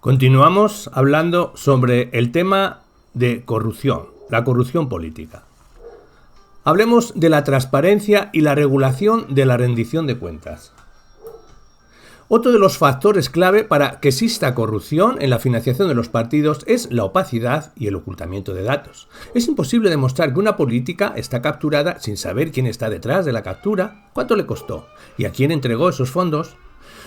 Continuamos hablando sobre el tema de corrupción, la corrupción política. Hablemos de la transparencia y la regulación de la rendición de cuentas. Otro de los factores clave para que exista corrupción en la financiación de los partidos es la opacidad y el ocultamiento de datos. Es imposible demostrar que una política está capturada sin saber quién está detrás de la captura, cuánto le costó y a quién entregó esos fondos.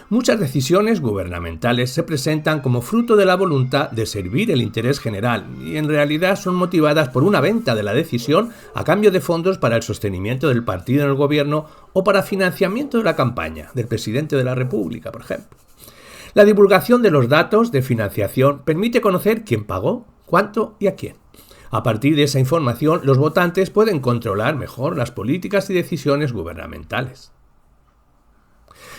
Muchas decisiones gubernamentales se presentan como fruto de la voluntad de servir el interés general y en realidad son motivadas por una venta de la decisión a cambio de fondos para el sostenimiento del partido en el gobierno o para financiamiento de la campaña del presidente de la República, por ejemplo. La divulgación de los datos de financiación permite conocer quién pagó, cuánto y a quién. A partir de esa información, los votantes pueden controlar mejor las políticas y decisiones gubernamentales.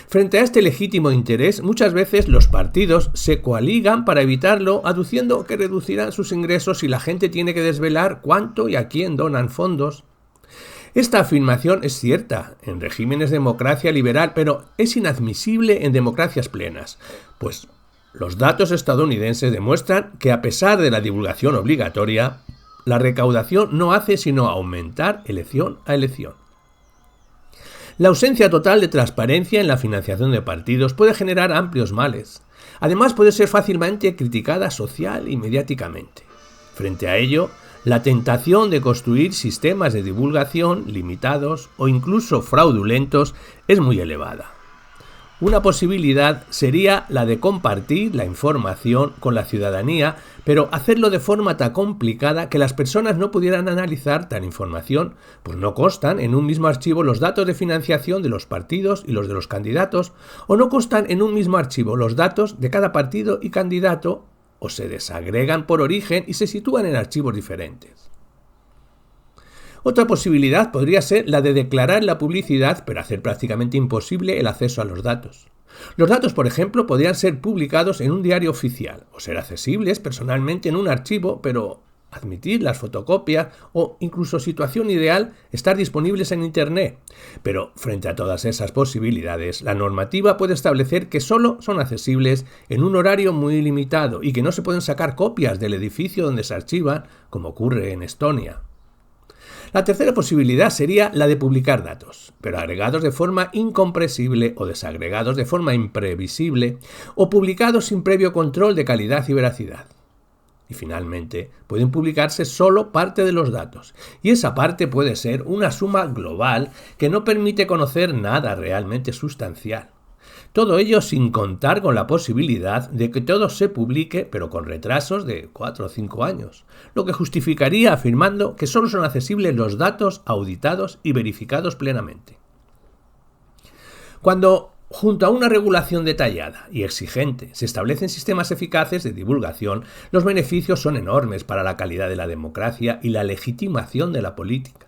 Frente a este legítimo interés, muchas veces los partidos se coaligan para evitarlo, aduciendo que reducirán sus ingresos si la gente tiene que desvelar cuánto y a quién donan fondos. Esta afirmación es cierta en regímenes de democracia liberal, pero es inadmisible en democracias plenas, pues los datos estadounidenses demuestran que a pesar de la divulgación obligatoria, la recaudación no hace sino aumentar elección a elección. La ausencia total de transparencia en la financiación de partidos puede generar amplios males. Además, puede ser fácilmente criticada social y mediáticamente. Frente a ello, la tentación de construir sistemas de divulgación limitados o incluso fraudulentos es muy elevada. Una posibilidad sería la de compartir la información con la ciudadanía, pero hacerlo de forma tan complicada que las personas no pudieran analizar tal información, pues no constan en un mismo archivo los datos de financiación de los partidos y los de los candidatos, o no constan en un mismo archivo los datos de cada partido y candidato, o se desagregan por origen y se sitúan en archivos diferentes. Otra posibilidad podría ser la de declarar la publicidad, pero hacer prácticamente imposible el acceso a los datos. Los datos, por ejemplo, podrían ser publicados en un diario oficial, o ser accesibles personalmente en un archivo, pero admitir las fotocopias o, incluso situación ideal, estar disponibles en Internet. Pero, frente a todas esas posibilidades, la normativa puede establecer que solo son accesibles en un horario muy limitado y que no se pueden sacar copias del edificio donde se archivan, como ocurre en Estonia. La tercera posibilidad sería la de publicar datos, pero agregados de forma incomprensible o desagregados de forma imprevisible o publicados sin previo control de calidad y veracidad. Y finalmente, pueden publicarse solo parte de los datos, y esa parte puede ser una suma global que no permite conocer nada realmente sustancial. Todo ello sin contar con la posibilidad de que todo se publique, pero con retrasos de 4 o 5 años, lo que justificaría afirmando que solo son accesibles los datos auditados y verificados plenamente. Cuando, junto a una regulación detallada y exigente, se establecen sistemas eficaces de divulgación, los beneficios son enormes para la calidad de la democracia y la legitimación de la política.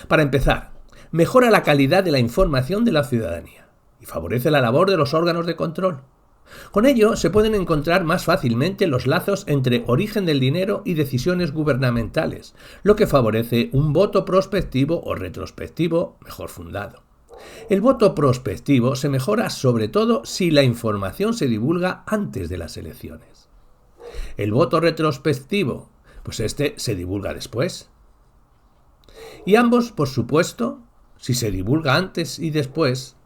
Para empezar, mejora la calidad de la información de la ciudadanía y favorece la labor de los órganos de control. Con ello se pueden encontrar más fácilmente los lazos entre origen del dinero y decisiones gubernamentales, lo que favorece un voto prospectivo o retrospectivo mejor fundado. El voto prospectivo se mejora sobre todo si la información se divulga antes de las elecciones. El voto retrospectivo, pues este se divulga después. Y ambos, por supuesto, si se divulga antes y después,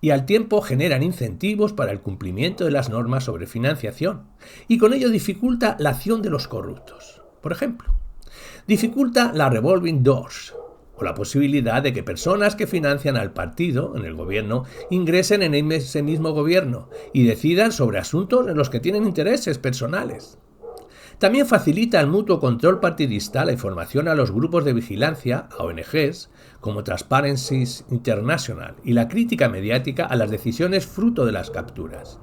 y al tiempo generan incentivos para el cumplimiento de las normas sobre financiación, y con ello dificulta la acción de los corruptos. Por ejemplo, dificulta la revolving doors, o la posibilidad de que personas que financian al partido en el gobierno ingresen en ese mismo gobierno y decidan sobre asuntos en los que tienen intereses personales. También facilita el mutuo control partidista la información a los grupos de vigilancia, a ONGs, como Transparency International, y la crítica mediática a las decisiones fruto de las capturas.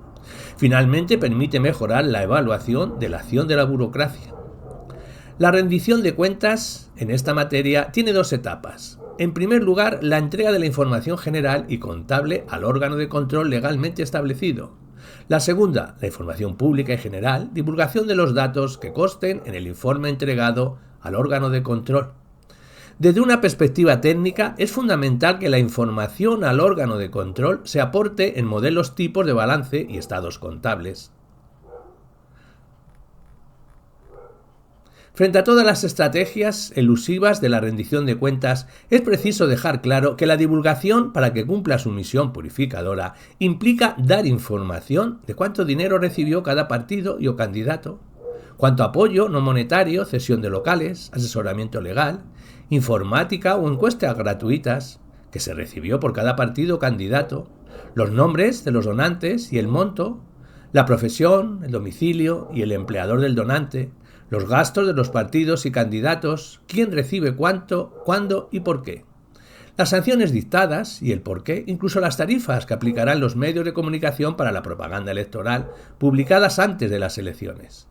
Finalmente, permite mejorar la evaluación de la acción de la burocracia. La rendición de cuentas en esta materia tiene dos etapas. En primer lugar, la entrega de la información general y contable al órgano de control legalmente establecido. La segunda, la información pública y general, divulgación de los datos que consten en el informe entregado al órgano de control. Desde una perspectiva técnica, es fundamental que la información al órgano de control se aporte en modelos tipos de balance y estados contables. Frente a todas las estrategias elusivas de la rendición de cuentas, es preciso dejar claro que la divulgación, para que cumpla su misión purificadora, implica dar información de cuánto dinero recibió cada partido y o candidato, cuánto apoyo no monetario, cesión de locales, asesoramiento legal, informática o encuestas gratuitas que se recibió por cada partido o candidato, los nombres de los donantes y el monto, la profesión, el domicilio y el empleador del donante, los gastos de los partidos y candidatos, quién recibe cuánto, cuándo y por qué, las sanciones dictadas y el por qué, incluso las tarifas que aplicarán los medios de comunicación para la propaganda electoral publicadas antes de las elecciones.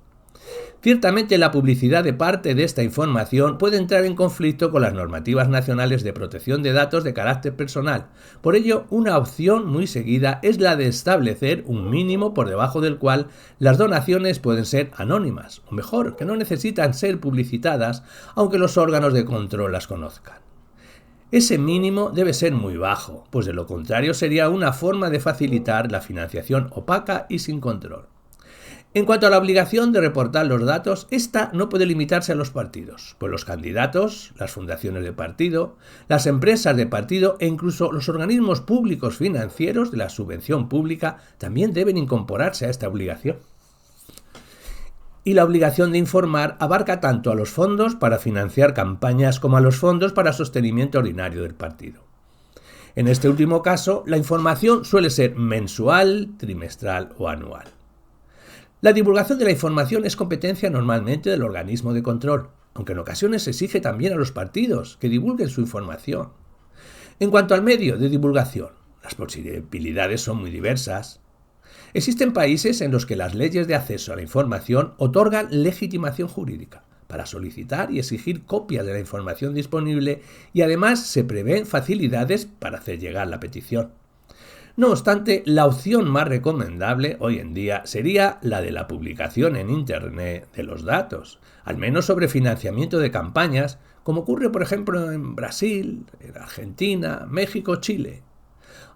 Ciertamente la publicidad de parte de esta información puede entrar en conflicto con las normativas nacionales de protección de datos de carácter personal. Por ello, una opción muy seguida es la de establecer un mínimo por debajo del cual las donaciones pueden ser anónimas, o mejor, que no necesitan ser publicitadas, aunque los órganos de control las conozcan. Ese mínimo debe ser muy bajo, pues de lo contrario sería una forma de facilitar la financiación opaca y sin control. En cuanto a la obligación de reportar los datos, esta no puede limitarse a los partidos, pues los candidatos, las fundaciones de partido, las empresas de partido e incluso los organismos públicos financieros de la subvención pública también deben incorporarse a esta obligación. Y la obligación de informar abarca tanto a los fondos para financiar campañas como a los fondos para sostenimiento ordinario del partido. En este último caso, la información suele ser mensual, trimestral o anual. La divulgación de la información es competencia normalmente del organismo de control, aunque en ocasiones se exige también a los partidos que divulguen su información. En cuanto al medio de divulgación, las posibilidades son muy diversas. Existen países en los que las leyes de acceso a la información otorgan legitimación jurídica para solicitar y exigir copias de la información disponible y además se prevén facilidades para hacer llegar la petición. No obstante, la opción más recomendable hoy en día sería la de la publicación en Internet de los datos, al menos sobre financiamiento de campañas, como ocurre por ejemplo en Brasil, en Argentina, México, Chile.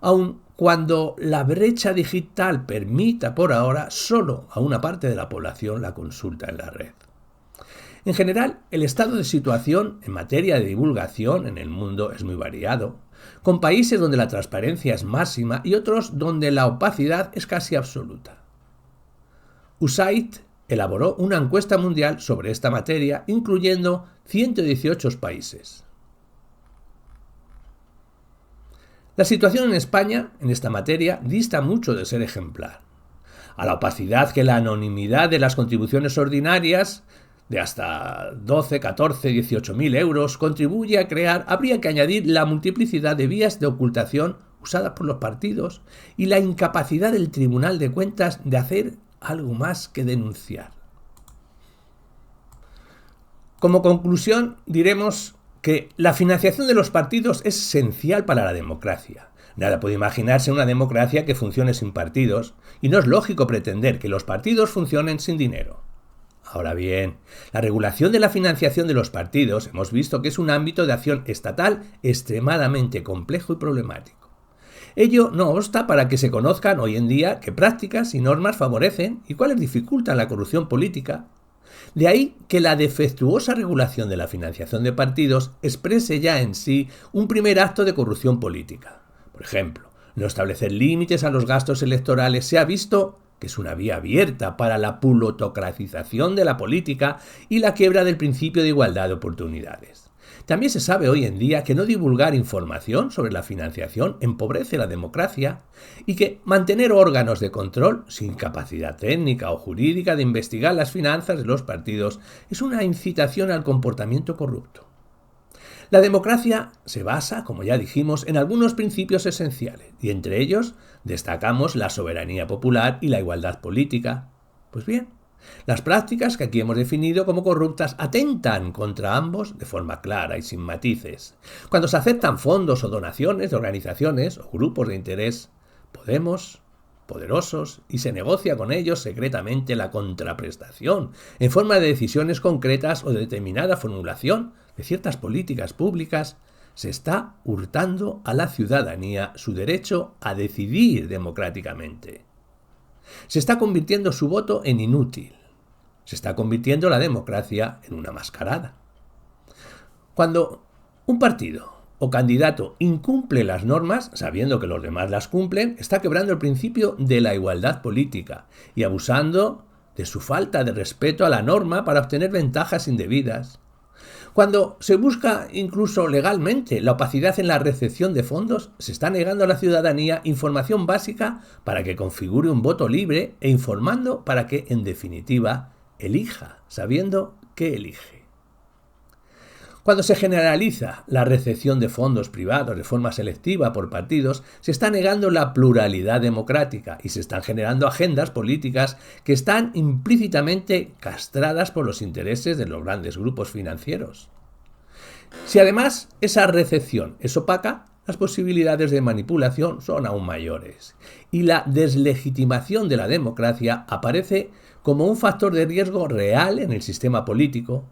Aun cuando la brecha digital permita por ahora solo a una parte de la población la consulta en la red. En general, el estado de situación en materia de divulgación en el mundo es muy variado, con países donde la transparencia es máxima y otros donde la opacidad es casi absoluta. USAID elaboró una encuesta mundial sobre esta materia, incluyendo 118 países. La situación en España, en esta materia, dista mucho de ser ejemplar. A la opacidad que la anonimidad de las contribuciones ordinarias de hasta 12, 14, 18.000 euros contribuye a crear, habría que añadir la multiplicidad de vías de ocultación usadas por los partidos y la incapacidad del Tribunal de Cuentas de hacer algo más que denunciar. Como conclusión, diremos que la financiación de los partidos es esencial para la democracia. Nada puede imaginarse una democracia que funcione sin partidos, y no es lógico pretender que los partidos funcionen sin dinero. Ahora bien, la regulación de la financiación de los partidos hemos visto que es un ámbito de acción estatal extremadamente complejo y problemático. Ello no obsta para que se conozcan hoy en día qué prácticas y normas favorecen y cuáles dificultan la corrupción política. De ahí que la defectuosa regulación de la financiación de partidos exprese ya en sí un primer acto de corrupción política. Por ejemplo, no establecer límites a los gastos electorales se ha visto que es una vía abierta para la plutocratización de la política y la quiebra del principio de igualdad de oportunidades. También se sabe hoy en día que no divulgar información sobre la financiación empobrece la democracia y que mantener órganos de control sin capacidad técnica o jurídica de investigar las finanzas de los partidos es una incitación al comportamiento corrupto. La democracia se basa, como ya dijimos, en algunos principios esenciales, y entre ellos destacamos la soberanía popular y la igualdad política. Pues bien, las prácticas que aquí hemos definido como corruptas atentan contra ambos de forma clara y sin matices. Cuando se aceptan fondos o donaciones de organizaciones o grupos de interés, poderosos, y se negocia con ellos secretamente la contraprestación, en forma de decisiones concretas o de determinada formulación de ciertas políticas públicas, se está hurtando a la ciudadanía su derecho a decidir democráticamente. Se está convirtiendo su voto en inútil. Se está convirtiendo la democracia en una mascarada. Cuando un partido o candidato incumple las normas, sabiendo que los demás las cumplen, está quebrando el principio de la igualdad política y abusando de su falta de respeto a la norma para obtener ventajas indebidas. Cuando se busca incluso legalmente la opacidad en la recepción de fondos, se está negando a la ciudadanía información básica para que configure un voto libre e informando para que, en definitiva, elija, sabiendo qué elige. Cuando se generaliza la recepción de fondos privados de forma selectiva por partidos, se está negando la pluralidad democrática y se están generando agendas políticas que están implícitamente castradas por los intereses de los grandes grupos financieros. Si además esa recepción es opaca, las posibilidades de manipulación son aún mayores y la deslegitimación de la democracia aparece como un factor de riesgo real en el sistema político.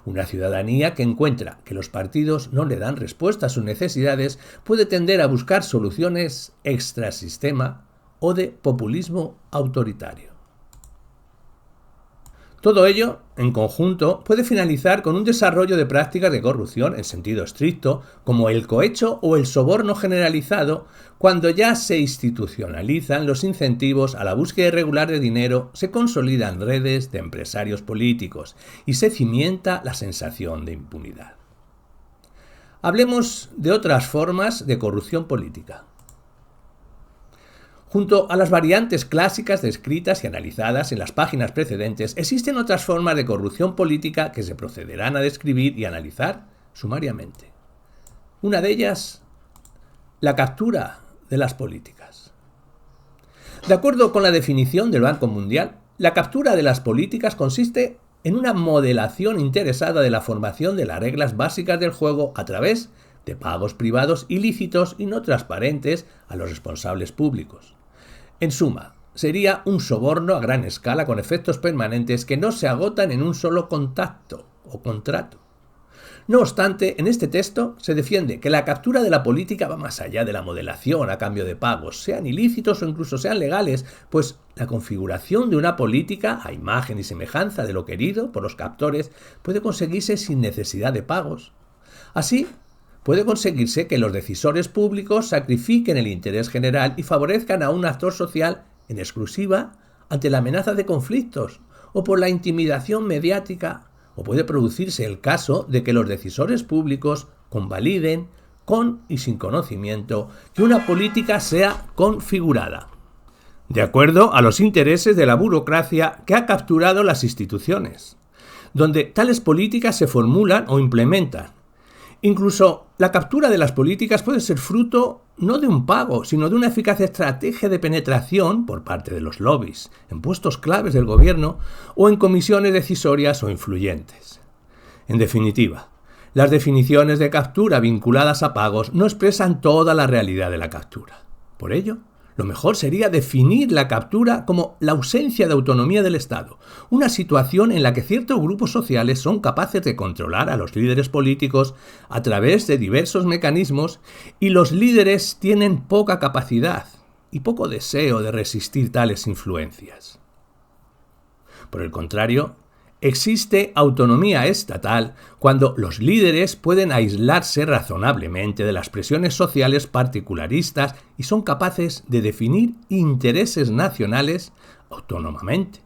Una ciudadanía que encuentra que los partidos no le dan respuesta a sus necesidades puede tender a buscar soluciones extrasistema o de populismo autoritario. Todo ello, en conjunto, puede finalizar con un desarrollo de prácticas de corrupción en sentido estricto, como el cohecho o el soborno generalizado, cuando ya se institucionalizan los incentivos a la búsqueda irregular de dinero, se consolidan redes de empresarios políticos y se cimienta la sensación de impunidad. Hablemos de otras formas de corrupción política. Junto a las variantes clásicas descritas y analizadas en las páginas precedentes, existen otras formas de corrupción política que se procederán a describir y analizar sumariamente. Una de ellas, la captura de las políticas. De acuerdo con la definición del Banco Mundial, la captura de las políticas consiste en una modelación interesada de la formación de las reglas básicas del juego a través de pagos privados ilícitos y no transparentes a los responsables públicos. En suma, sería un soborno a gran escala con efectos permanentes que no se agotan en un solo contacto o contrato. No obstante, en este texto se defiende que la captura de la política va más allá de la modelación a cambio de pagos, sean ilícitos o incluso sean legales, pues la configuración de una política a imagen y semejanza de lo querido por los captores puede conseguirse sin necesidad de pagos. Así, puede conseguirse que los decisores públicos sacrifiquen el interés general y favorezcan a un actor social en exclusiva ante la amenaza de conflictos o por la intimidación mediática, o puede producirse el caso de que los decisores públicos convaliden, con y sin conocimiento, que una política sea configurada, de acuerdo a los intereses de la burocracia que ha capturado las instituciones, donde tales políticas se formulan o implementan. Incluso la captura de las políticas puede ser fruto no de un pago, sino de una eficaz estrategia de penetración por parte de los lobbies, en puestos claves del gobierno o en comisiones decisorias o influyentes. En definitiva, las definiciones de captura vinculadas a pagos no expresan toda la realidad de la captura. Por ello, lo mejor sería definir la captura como la ausencia de autonomía del Estado, una situación en la que ciertos grupos sociales son capaces de controlar a los líderes políticos a través de diversos mecanismos y los líderes tienen poca capacidad y poco deseo de resistir tales influencias. Por el contrario, existe autonomía estatal cuando los líderes pueden aislarse razonablemente de las presiones sociales particularistas y son capaces de definir intereses nacionales autónomamente.